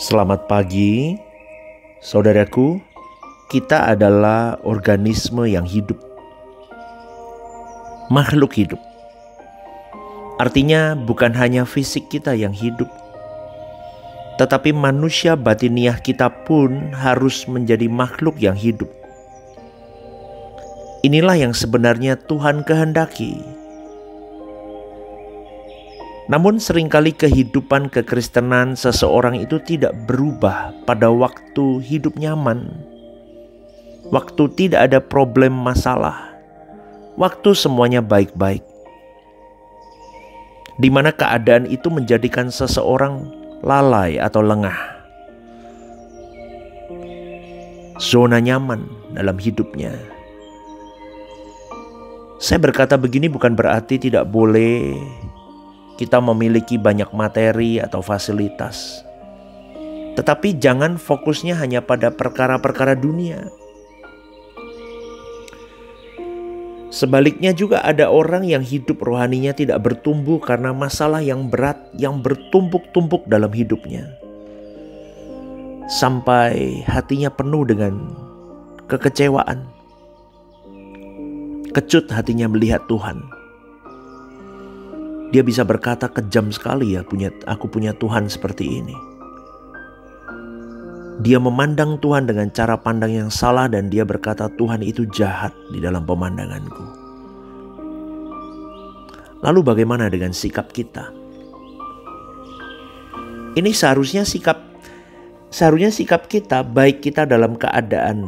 Selamat pagi, saudaraku. Kita adalah organisme yang hidup, makhluk hidup. Artinya bukan hanya fisik kita yang hidup, tetapi manusia batiniah kita pun harus menjadi makhluk yang hidup. Inilah yang sebenarnya Tuhan kehendaki. Namun seringkali kehidupan kekristenan seseorang itu tidak berubah pada waktu hidup nyaman, waktu tidak ada problem masalah, waktu semuanya baik-baik, di mana keadaan itu menjadikan seseorang lalai atau lengah. Zona nyaman dalam hidupnya. Saya berkata begini bukan berarti tidak boleh kita memiliki banyak materi atau fasilitas. Tetapi jangan fokusnya hanya pada perkara-perkara dunia. Sebaliknya juga ada orang yang hidup rohaninya tidak bertumbuh karena masalah yang berat yang bertumpuk-tumpuk dalam hidupnya. Sampai hatinya penuh dengan kekecewaan. Kecut hatinya melihat Tuhan. Dia bisa berkata, kejam sekali ya aku punya Tuhan seperti ini. Dia memandang Tuhan dengan cara pandang yang salah dan dia berkata Tuhan itu jahat di dalam pemandanganku. Lalu bagaimana dengan sikap kita? Ini seharusnya sikap kita, baik kita dalam keadaan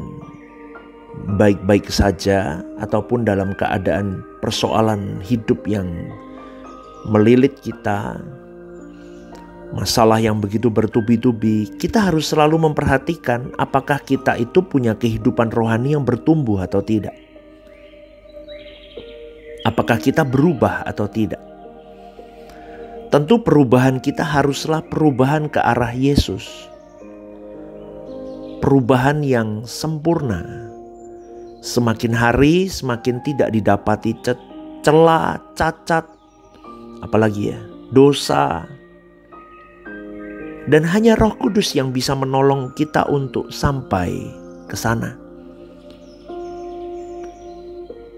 baik-baik saja ataupun dalam keadaan persoalan hidup yang melilit kita, masalah yang begitu bertubi-tubi, kita harus selalu memperhatikan apakah kita itu punya kehidupan rohani yang bertumbuh atau tidak. Apakah kita berubah atau tidak. Tentu perubahan kita haruslah perubahan ke arah Yesus. Perubahan yang sempurna. Semakin hari semakin tidak didapati celah, cacat, apalagi dosa. Dan hanya Roh Kudus yang bisa menolong kita untuk sampai ke sana.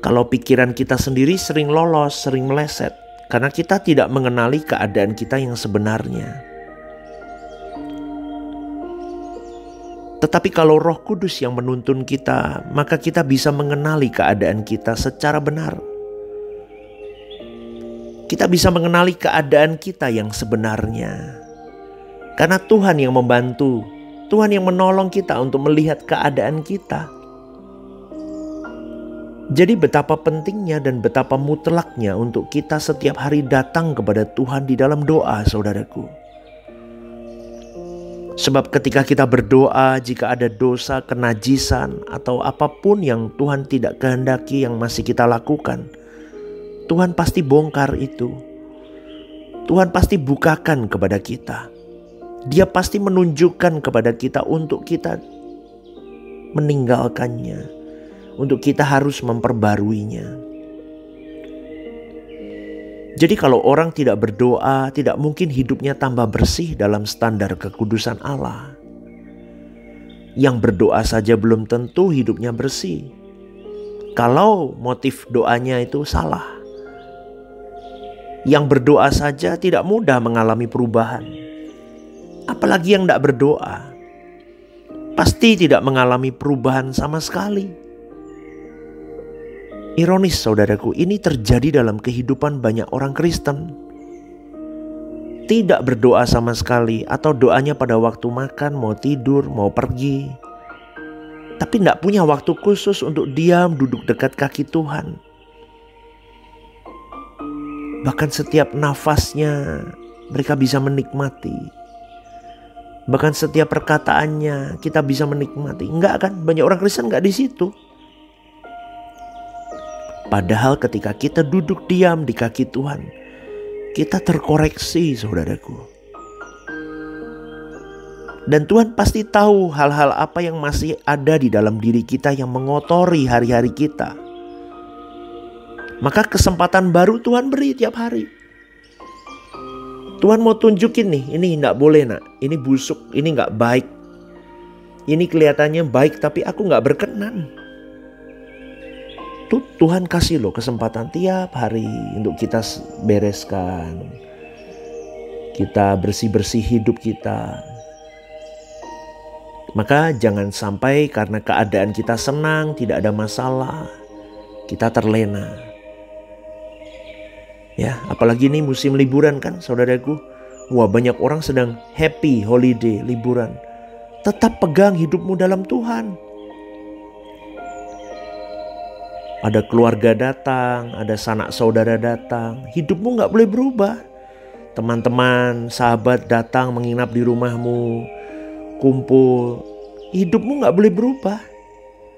Kalau pikiran kita sendiri sering lolos, sering meleset, karena kita tidak mengenali keadaan kita yang sebenarnya. Tetapi kalau Roh Kudus yang menuntun kita, maka kita bisa mengenali keadaan kita secara benar. Kita bisa mengenali keadaan kita yang sebenarnya. Karena Tuhan yang membantu, Tuhan yang menolong kita untuk melihat keadaan kita. Jadi betapa pentingnya dan betapa mutlaknya untuk kita setiap hari datang kepada Tuhan di dalam doa, saudaraku. Sebab ketika kita berdoa, jika ada dosa, kenajisan, atau apapun yang Tuhan tidak kehendaki yang masih kita lakukan, Tuhan pasti bongkar itu. Tuhan pasti bukakan kepada kita. Dia pasti menunjukkan kepada kita untuk kita meninggalkannya. Untuk kita harus memperbaruinya. Jadi kalau orang tidak berdoa, tidak mungkin hidupnya tambah bersih dalam standar kekudusan Allah. Yang berdoa saja belum tentu hidupnya bersih. Kalau motif doanya itu salah. Yang berdoa saja tidak mudah mengalami perubahan. Apalagi yang tidak berdoa. Pasti tidak mengalami perubahan sama sekali. Ironis saudaraku, ini terjadi dalam kehidupan banyak orang Kristen. Tidak berdoa sama sekali atau doanya pada waktu makan, mau tidur, mau pergi. Tapi tidak punya waktu khusus untuk diam duduk dekat kaki Tuhan. Bahkan setiap nafasnya mereka bisa menikmati. Bahkan setiap perkataannya kita bisa menikmati. Enggak kan? Banyak orang Kristen enggak di situ. Padahal ketika kita duduk diam di kaki Tuhan, kita terkoreksi, saudaraku. Dan Tuhan pasti tahu hal-hal apa yang masih ada di dalam diri kita yang mengotori hari-hari kita. Maka kesempatan baru Tuhan beri tiap hari. Tuhan mau tunjukin nih, ini gak boleh nak, ini busuk, ini gak baik. Ini kelihatannya baik tapi aku gak berkenan. Tuh Tuhan kasih loh kesempatan tiap hari untuk kita bereskan. Kita bersih-bersih hidup kita. Maka jangan sampai karena keadaan kita senang, tidak ada masalah, kita terlena. Ya, apalagi ini musim liburan kan saudaraku. Wah, banyak orang sedang happy holiday, liburan. Tetap pegang hidupmu dalam Tuhan. Ada keluarga datang, ada sanak saudara datang. Hidupmu gak boleh berubah. Teman-teman, sahabat datang menginap di rumahmu, kumpul. Hidupmu gak boleh berubah.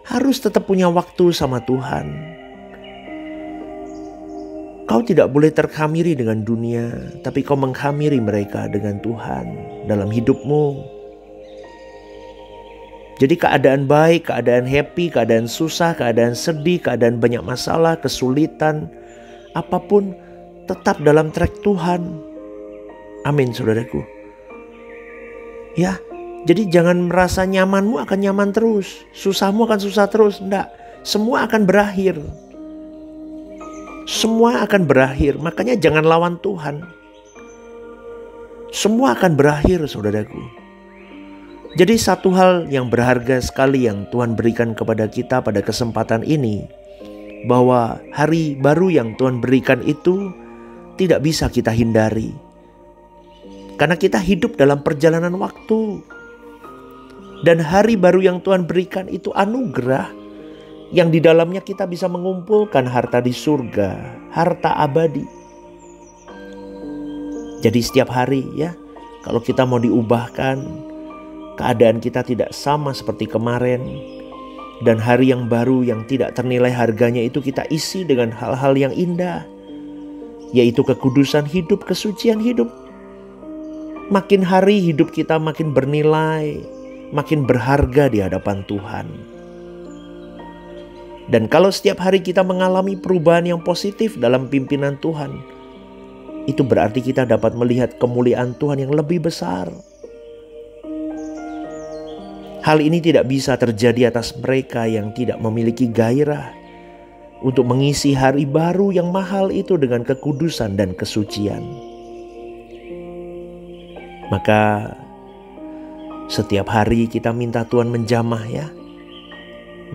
Harus tetap punya waktu sama Tuhan. Kau tidak boleh terkhamiri dengan dunia, tapi kau mengkhamiri mereka dengan Tuhan dalam hidupmu. Jadi keadaan baik, keadaan happy, keadaan susah, keadaan sedih, keadaan banyak masalah, kesulitan, apapun tetap dalam track Tuhan. Amin saudaraku. Ya, jadi jangan merasa nyamanmu akan nyaman terus, susahmu akan susah terus. Enggak, semua akan berakhir. Semua akan berakhir, makanya jangan lawan Tuhan. Semua akan berakhir saudaraku. Jadi satu hal yang berharga sekali yang Tuhan berikan kepada kita pada kesempatan ini, bahwa hari baru yang Tuhan berikan itu tidak bisa kita hindari. Karena kita hidup dalam perjalanan waktu. Dan hari baru yang Tuhan berikan itu anugerah, yang di dalamnya kita bisa mengumpulkan harta di surga, harta abadi. Jadi setiap hari ya, kalau kita mau diubahkan, keadaan kita tidak sama seperti kemarin, dan hari yang baru yang tidak ternilai harganya itu kita isi dengan hal-hal yang indah, yaitu kekudusan hidup, kesucian hidup. Makin hari hidup kita makin bernilai, makin berharga di hadapan Tuhan. Dan kalau setiap hari kita mengalami perubahan yang positif dalam pimpinan Tuhan, itu berarti kita dapat melihat kemuliaan Tuhan yang lebih besar. Hal ini tidak bisa terjadi atas mereka yang tidak memiliki gairah untuk mengisi hari baru yang mahal itu dengan kekudusan dan kesucian. Maka setiap hari kita minta Tuhan menjamah ya,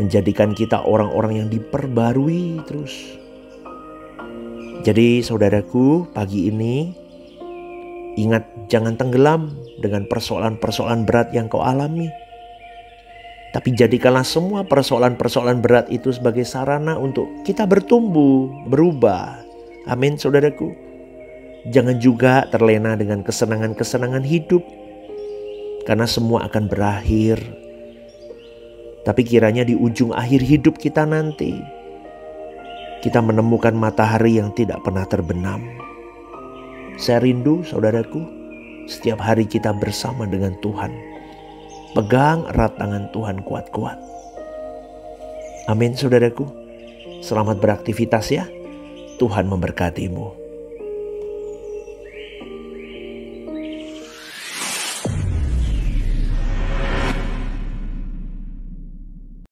menjadikan kita orang-orang yang diperbarui terus. Jadi saudaraku, pagi ini ingat, jangan tenggelam dengan persoalan-persoalan berat yang kau alami. Tapi jadikanlah semua persoalan-persoalan berat itu sebagai sarana untuk kita bertumbuh, berubah. Amin saudaraku. Jangan juga terlena dengan kesenangan-kesenangan hidup, karena semua akan berakhir. Tapi kiranya di ujung akhir hidup kita nanti, kita menemukan matahari yang tidak pernah terbenam. Saya rindu saudaraku, setiap hari kita bersama dengan Tuhan. Pegang erat tangan Tuhan kuat-kuat. Amin saudaraku. Selamat beraktivitas ya. Tuhan memberkatimu.